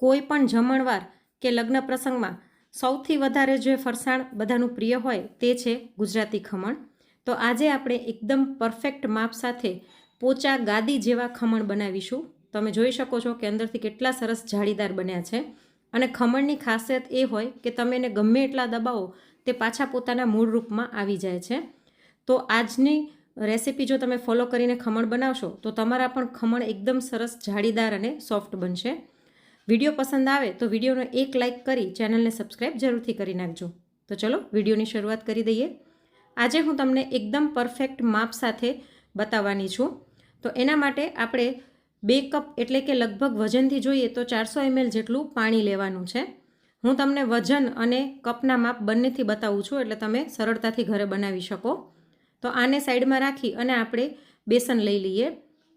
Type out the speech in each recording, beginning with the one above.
કોઈ પણ જમણવાર કે લગ્ન પ્રસંગમાં સૌથી વધારે જે ફરસાણ બધાનું પ્રિય હોય તે છે ગુજરાતી ખમણ. તો આજે આપણે એકદમ પરફેક્ટ માપ સાથે પોચા ગાદી જેવા ખમણ બનાવીશું. તમે જોઈ શકો છો કે અંદરથી કેટલા સરસ જાળીદાર બન્યા છે. અને ખમણની ખાસિયત એ હોય કે તમે એને ગમે એટલા દબાવો તે પાછા પોતાના મૂળ રૂપમાં આવી જાય છે. તો આજની રેસિપી જો તમે ફોલો કરીને ખમણ બનાવશો તો તમારા પણ ખમણ એકદમ સરસ જાળીદાર અને સોફ્ટ બનશે. વિડીયો પસંદ આવે તો વિડીયોનો એક લાઇક કરી ચેનલને સબસ્ક્રાઈબ જરૂરથી કરી નાખજો. તો ચલો વિડીયોની શરૂઆત કરી દઈએ. આજે હું તમને એકદમ પરફેક્ટ માપ સાથે બતાવવાની છું. તો એના માટે આપણે 2 કપ એટલે કે લગભગ વજનથી જોઈએ તો 400 ml જેટલું પાણી લેવાનું છે. હું તમને વજન અને કપના માપ બંનેથી બતાવું છું એટલે તમે સરળતાથી ઘરે બનાવી શકો. તો આને સાઈડમાં રાખી અને આપણે બેસન લઈ લઈએ.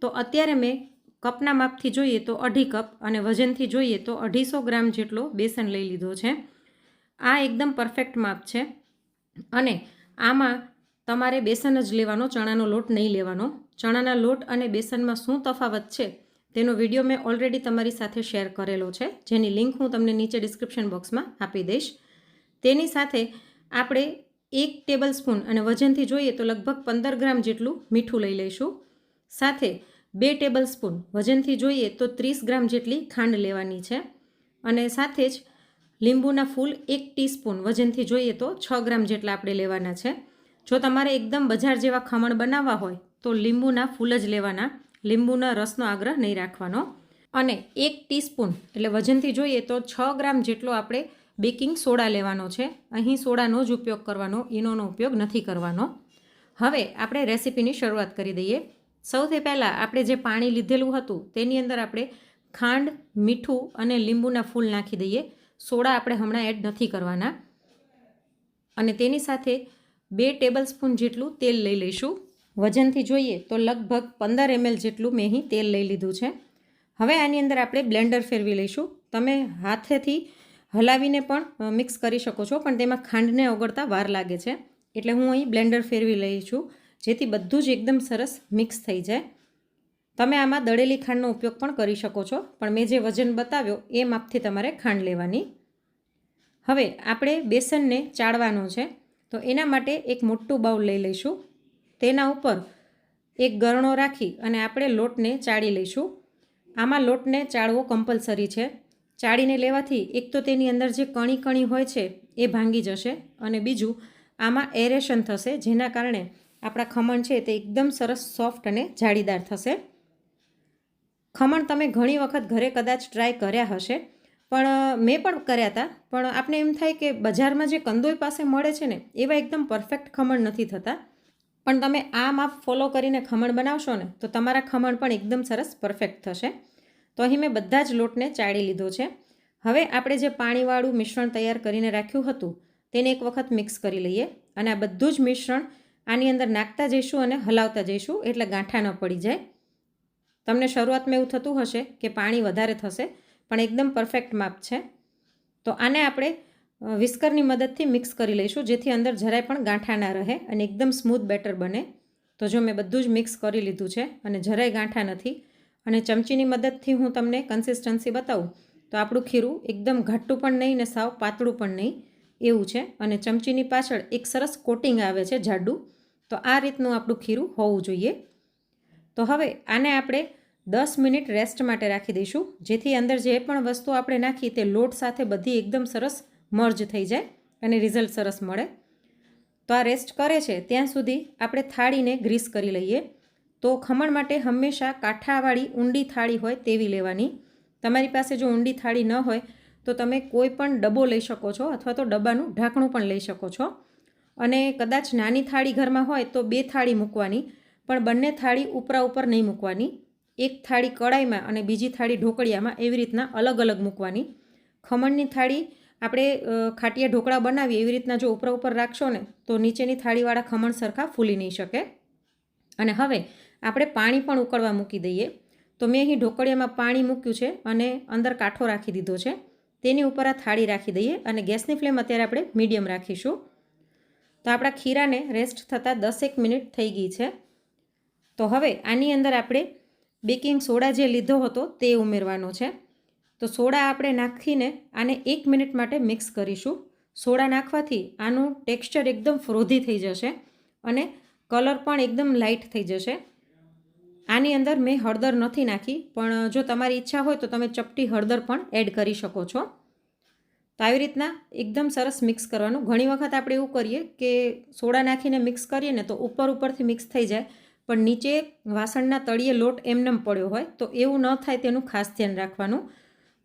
તો અત્યારે મેં કપના માપથી જોઈએ તો 2.5 કપ અને વજનથી જોઈએ તો 250 ગ્રામ જેટલો બેસન લઈ લીધો છે. આ એકદમ પરફેક્ટ માપ છે. અને આમાં તમારે બેસન જ લેવાનો, ચણાનો લોટ નહીં લેવાનો. ચણાના લોટ અને બેસનમાં શું તફાવત છે તેનો વિડીયો મેં ઓલરેડી તમારી સાથે શેર કરેલો છે, જેની લિંક હું તમને નીચે ડિસ્ક્રિપ્શન બોક્સમાં આપી દઈશ. તેની સાથે આપણે 1 ટેબલ સ્પૂન અને વજનથી જોઈએ તો લગભગ 15 ગ્રામ જેટલું મીઠું લઈ લઈશું. સાથે 2 ટેબલ સ્પૂન વજનથી જોઈએ તો 30 ગ્રામ જેટલી ખાંડ લેવાની છે. અને સાથે જ લીંબુના ફૂલ 1 ટીસ્પૂન વજનથી જોઈએ તો 6 ગ્રામ જેટલા આપણે લેવાના છે. જો તમારે એકદમ બજાર જેવા ખમણ બનાવવા હોય તો લીંબુના ફૂલ જ લેવાના, લીંબુના રસનો આગ્રહ નહીં રાખવાનો. અને 1 ટીસ્પૂન એટલે વજનથી જોઈએ તો 6 ગ્રામ જેટલો આપણે બેકિંગ સોડા લેવાનો છે. અહીં સોડાનો જ ઉપયોગ કરવાનો, ઈનોનો ઉપયોગ નથી કરવાનો. હવે આપણે રેસીપીની શરૂઆત કરી દઈએ. સૌથી પહેલાં આપણે જે પાણી લીધેલું હતું તેની અંદર આપણે ખાંડ, મીઠું અને લીંબુના ફૂલ નાખી દઈએ. સોડા આપણે હમણાં એડ નથી કરવાના. અને તેની સાથે 2 ટેબલ સ્પૂન જેટલું તેલ લઈ લઈશું. વજનથી જોઈએ તો લગભગ 15 ml જેટલું મેં અહીં તેલ લઈ લીધું છે. હવે આની અંદર આપણે બ્લેન્ડર ફેરવી લઈશું. તમે હાથેથી હલાવીને પણ મિક્સ કરી શકો છો, પણ તેમાં ખાંડને ઓગળતા વાર લાગે છે. એટલે હું અહીં બ્લેન્ડર ફેરવી લઈ છું, જેથી બધું જ એકદમ સરસ મિક્સ થઈ જાય. તમે આમાં દળેલી ખાંડનો ઉપયોગ પણ કરી શકો છો, પણ મેં જે વજન બતાવ્યો એ માપથી તમારે ખાંડ લેવાની. હવે આપણે બેસનને ચાળવાનો છે. તો એના માટે એક મોટું બાઉલ લઈ લઈશું. તેના ઉપર એક ગરણો રાખી અને આપણે લોટને ચાળી લઈશું. આમાં લોટને ચાળવો કમ્પલસરી છે. ચાળીને લેવાથી એક તો તેની અંદર જે કણી કણી હોય છે એ ભાંગી જશે, અને બીજું આમાં એરેશન થશે, જેના કારણે આપણા ખમણ છે તે એકદમ સરસ સોફ્ટ અને જાળીદાર થશે. ખમણ તમે ઘણી વખત ઘરે કદાચ ટ્રાય કર્યા હશે, પણ મેં પણ કર્યા હતા, પણ આપણે એમ થાય કે બજારમાં જે કંદોઈ પાસે મળે છે ને એવા એકદમ પરફેક્ટ ખમણ નથી થતા. પણ તમે આ માપ ફોલો કરીને ખમણ બનાવશો ને તો તમારા ખમણ પણ એકદમ સરસ પરફેક્ટ થશે. તો અહીં મેં બધા જ લોટને ચાળી લીધો છે. હવે આપણે જે પાણીવાળું મિશ્રણ તૈયાર કરીને રાખ્યું હતું તેને એક વખત મિક્સ કરી લઈએ. અને આ બધું જ મિશ્રણ આની અંદર નાખતા જઈશું અને હલાવતા જઈશું, એટલે ગાંઠા ન પડી જાય. તમને શરૂઆતમાં એવું થતું હશે કે પાણી વધારે થશે, પણ એકદમ પરફેક્ટ માપ છે. તો આને આપણે વિસ્કરની મદદથી મિક્સ કરી લઈશું, જેથી અંદર જરાય પણ ગાંઠા ના રહે અને એકદમ સ્મૂથ બેટર બને. તો જો મેં બધું જ મિક્સ કરી લીધું છે અને જરાય ગાંઠા નથી. અને ચમચીની મદદથી હું તમને કન્સિસ્ટન્સી બતાવું તો આપણું ખીરું એકદમ ઘાટું પણ નહીં ને સાવ પાતળું પણ નહીં એવું છે. અને ચમચીની પાછળ એક સરસ કોટિંગ આવે છે જાડું. તો આ રીતનું આપણું ખીરું હોવું જોઈએ. તો હવે આને આપણે 10 મિનિટ રેસ્ટ માટે રાખી દઈશું, જેથી અંદર જે પણ વસ્તુ આપણે નાખી તે લોટ સાથે બધી એકદમ સરસ મર્જ થઈ જાય અને રિઝલ્ટ સરસ મળે. તો આ રેસ્ટ કરે છે ત્યાં સુધી આપણે થાળીને ગ્રીસ કરી લઈએ. તો ખમણ માટે હંમેશા કાંઠાવાળી ઊંડી થાળી હોય તેવી લેવાની. તમારી પાસે જો ઊંડી થાળી ન હોય તો તમે કોઈ પણ ડબ્બો લઈ શકો છો, અથવા તો ડબ્બાનું ઢાંકણું પણ લઈ શકો છો. અને કદાચ નાની થાળી ઘરમાં હોય તો 2 થાળી મૂકવાની, પણ બંને થાળી ઉપરા ઉપર નહીં મૂકવાની. એક થાળી કડાઈમાં અને બીજી થાળી ઢોકળિયામાં એવી રીતના અલગ અલગ મૂકવાની. ખમણની થાળી આપણે ખાટિયા ઢોકળા બનાવીએ એવી રીતના જો ઉપરા ઉપર રાખશો ને તો નીચેની થાળીવાળા ખમણ સરખા ફૂલી નહીં શકે. અને હવે આપણે પાણી પણ ઉકળવા મૂકી દઈએ. તો મેં અહીં ઢોકળિયામાં પાણી મૂક્યું છે અને અંદર કાંઠો રાખી દીધો છે. તેની ઉપર આ થાળી રાખી દઈએ અને ગેસની ફ્લેમ અત્યારે આપણે મીડિયમ રાખીશું. તો આપણા ખીરાને રેસ્ટ થતાં 10 મિનિટ થઈ ગઈ છે. તો હવે આની અંદર આપણે બેકિંગ સોડા જે લીધો હતો તે ઉમેરવાનો છે. તો સોડા આપણે નાખીને આને 1 મિનિટ માટે મિક્સ કરીશું. સોડા નાખવાથી આનું ટેક્સચર એકદમ ફ્રોધી થઈ જશે અને કલર પણ એકદમ લાઇટ થઈ જશે. આની અંદર મેં હળદર નથી નાખી, પણ જો તમારી ઈચ્છા હોય તો તમે ચપટી હળદર પણ એડ કરી શકો છો. તો આવી રીતના એકદમ સરસ મિક્સ કરવાનું. ઘણી વખત આપણે એવું કરીએ કે સોડા નાખીને મિક્સ કરીએ ને તો ઉપરથી મિક્સ થઈ જાય, પણ નીચે વાસણના તળિયે લોટ એમનેમ પડ્યો હોય, તો એવું ન થાય તેનું ખાસ ધ્યાન રાખવાનું.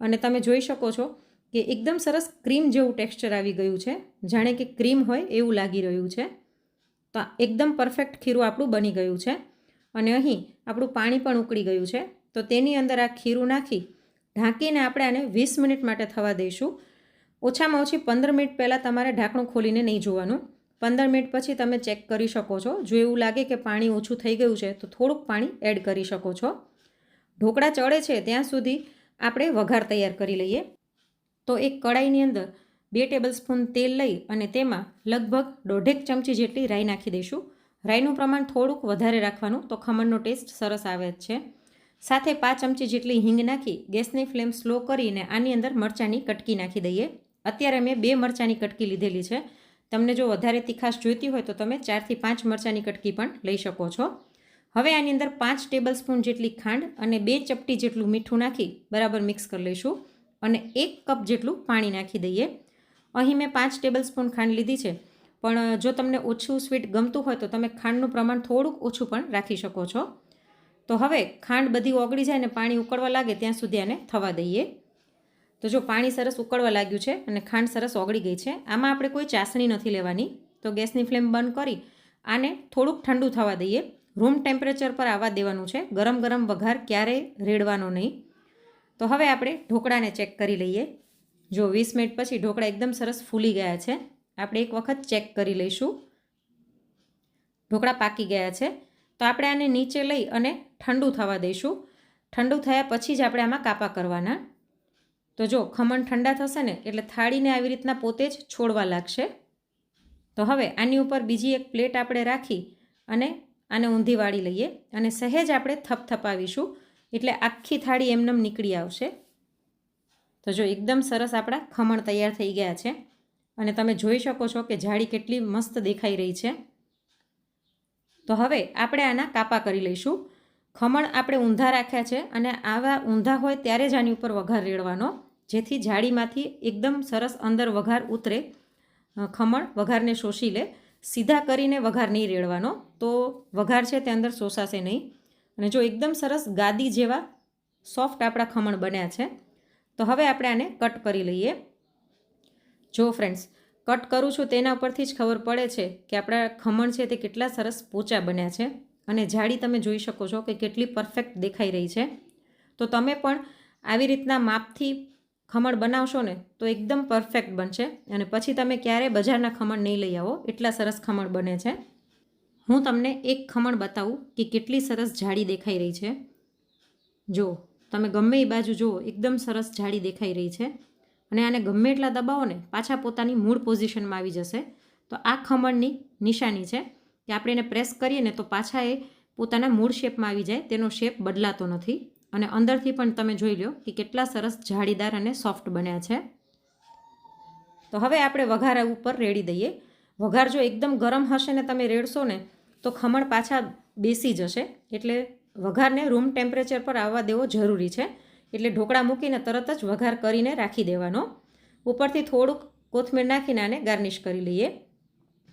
અને તમે જોઈ શકો છો કે એકદમ સરસ ક્રીમ જેવું ટેક્સચર આવી ગયું છે, જાણે કે ક્રીમ હોય એવું લાગી રહ્યું છે. તો એકદમ પરફેક્ટ ખીરું આપણું બની ગયું છે. અને અહીં આપણું પાણી પણ ઉકળી ગયું છે. તો તેની અંદર આ ખીરું નાખી ઢાંકીને આપણે આને 20 મિનિટ માટે થવા દઈશું. ઓછામાં ઓછી 15 મિનિટ પહેલાં તમારે ઢાંકણું ખોલીને નહીં જોવાનું. 15 મિનિટ પછી તમે ચેક કરી શકો છો. જો એવું લાગે કે પાણી ઓછું થઈ ગયું છે તો થોડુંક પાણી એડ કરી શકો છો. ઢોકળા ચડે છે ત્યાં સુધી આપણે વઘાર તૈયાર કરી લઈએ. તો એક કડાઈની અંદર 2 ટેબલસ્પૂન તેલ લઈ અને તેમાં લગભગ 1.5 ચમચી જેટલી રાઈ નાખી દઈશું. રાઈનું પ્રમાણ થોડુંક વધારે રાખવાનું, તો ખમણનો ટેસ્ટ સરસ આવે જ છે. સાથે 5 ચમચી જેટલી હિંગ નાખી ગેસની ફ્લેમ સ્લો કરીને આની અંદર મરચાંની કટકી નાખી દઈએ. અત્યારે મેં 2 મરચાંની કટકી લીધેલી છે. તમને જો વધારે તીખાશ જોઈતી હોય તો તમે 4 થી 5 મરચાંની કટકી પણ લઈ શકો છો. હવે આની અંદર 5 ટેબલસ્પૂન જેટલી ખાંડ અને 2 ચપટી જેટલું મીઠું નાખી બરાબર મિક્સ કરી લઈશું અને 1 કપ જેટલું પાણી નાખી દઈએ. અહીં મેં 5 ટેબલસ્પૂન ખાંડ લીધી છે, પણ જો તમને ઓછું સ્વીટ ગમતું હોય તો તમે ખાંડનું પ્રમાણ થોડુંક ઓછું પણ રાખી શકો છો. તો હવે ખાંડ બધી ઓગળી જાય ને પાણી ઉકળવા લાગે ત્યાં સુધી આને થવા દઈએ. તો જો પાણી સરસ ઉકળવા લાગ્યું છે અને ખાંડ સરસ ઓગળી ગઈ છે. આમાં આપણે કોઈ ચાસણી નથી લેવાની. તો ગેસની ફ્લેમ બંધ કરી આને થોડુંક ઠંડુ થવા દઈએ. રૂમ ટેમ્પરેચર પર આવવા દેવાનું છે. ગરમ ગરમ વઘાર ક્યારેય રેડવાનો નહીં. તો હવે આપણે ઢોકળાને ચેક કરી લઈએ. જો 20 મિનિટ પછી ઢોકળા એકદમ સરસ ફૂલી ગયા છે. આપણે એક વખત ચેક કરી લઈશું. ઢોકળા પાકી ગયા છે. તો આપણે આને નીચે લઈ અને ઠંડુ થવા દઈશું. ઠંડુ થયા પછી જ આપણે આમાં કાપા કરવાના. તો જો ખમણ ઠંડા થશે ને એટલે થાળીને આવી રીતના પોતે જ છોડવા લાગશે. તો હવે આની ઉપર બીજી એક પ્લેટ આપણે રાખી અને આને ઊંધી વાળી લઈએ અને સહેજ આપણે થપથપાવીશું એટલે આખી થાળી એમનેમ નીકળી આવશે. તો જો એકદમ સરસ આપણા ખમણ તૈયાર થઈ ગયા છે અને તમે જોઈ શકો છો કે જાળી કેટલી મસ્ત દેખાઈ રહી છે. તો હવે આપણે આના કાપા કરી લઈશું. ખમણ આપણે ઊંધા રાખ્યા છે અને આવા ઊંધા હોય ત્યારે જ આની ઉપર વઘાર રેડવાનો, જેથી જાળીમાંથી એકદમ સરસ અંદર વઘાર ઉતરે, ખમણ વઘારને શોષી લે. સીધા કરીને વઘાર નહીં રેડવાનો, તો વઘાર છે તે અંદર શોષાશે નહીં. અને જો એકદમ સરસ ગાદી જેવા સોફ્ટ આપણા ખમણ બન્યા છે. તો હવે આપણે આને કટ કરી લઈએ. જો ફ્રેન્ડ્સ, કટ કરું છું તેના ઉપરથી જ ખબર પડે છે કે આપણા ખમણ છે તે કેટલા સરસ પોચા બન્યા છે અને જાળી તમે જોઈ શકો છો કે કેટલી પરફેક્ટ દેખાઈ રહી છે. તો તમે પણ આવી રીતના માપથી ખમણ બનાવશો ને તો એકદમ પરફેક્ટ બનશે અને પછી તમે ક્યારેય બજારના ખમણ નહીં લઈ આવો, એટલા સરસ ખમણ બને છે. હું તમને એક ખમણ બતાવું કે કેટલી સરસ જાળી દેખાઈ રહી છે. જો તમે ગમે એ બાજુ જુઓ એકદમ સરસ જાળી દેખાઈ રહી છે અને આને ગમે એટલા દબાવો ને પાછા પોતાની મૂળ પોઝિશનમાં આવી જશે. તો આ ખમણની નિશાની છે કે આપણે એને પ્રેસ કરીએ ને તો પાછા એ પોતાના મૂળ શેપમાં આવી જાય, તેનો શેપ બદલાતો નથી. અને અંદરથી પણ તમે જોઈ લો કે કેટલા સરસ જાળીદાર અને સોફ્ટ બન્યા છે. તો હવે આપણે વઘાર ઉપર રેડી દઈએ. વઘાર જો એકદમ ગરમ હશે ને તમે રેડશો ને તો ખમણ પાછા બેસી જશે, એટલે વઘારને રૂમ ટેમ્પરેચર પર આવવા દેવો જરૂરી છે. એટલે ઢોકળા મૂકીને તરત જ વઘાર કરીને રાખી દેવાનો. ઉપરથી થોડુંક કોથમીર નાખીને આને ગાર્નિશ કરી લઈએ.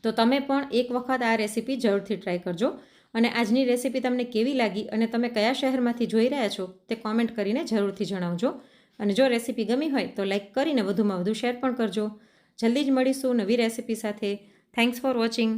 તો તમે પણ એક વખત આ રેસીપી જરૂરથી ટ્રાય કરજો. અને આજની રેસીપી તમને કેવી લાગી અને તમે કયા શહેરમાંથી જોઈ રહ્યા છો તે કોમેન્ટ કરીને જરૂરથી જણાવજો. અને જો રેસીપી ગમી હોય તો લાઈક કરીને વધુમાં વધુ શેર પણ કરજો. જલ્દી જ મળીશું નવી રેસીપી સાથે. Thanks for watching.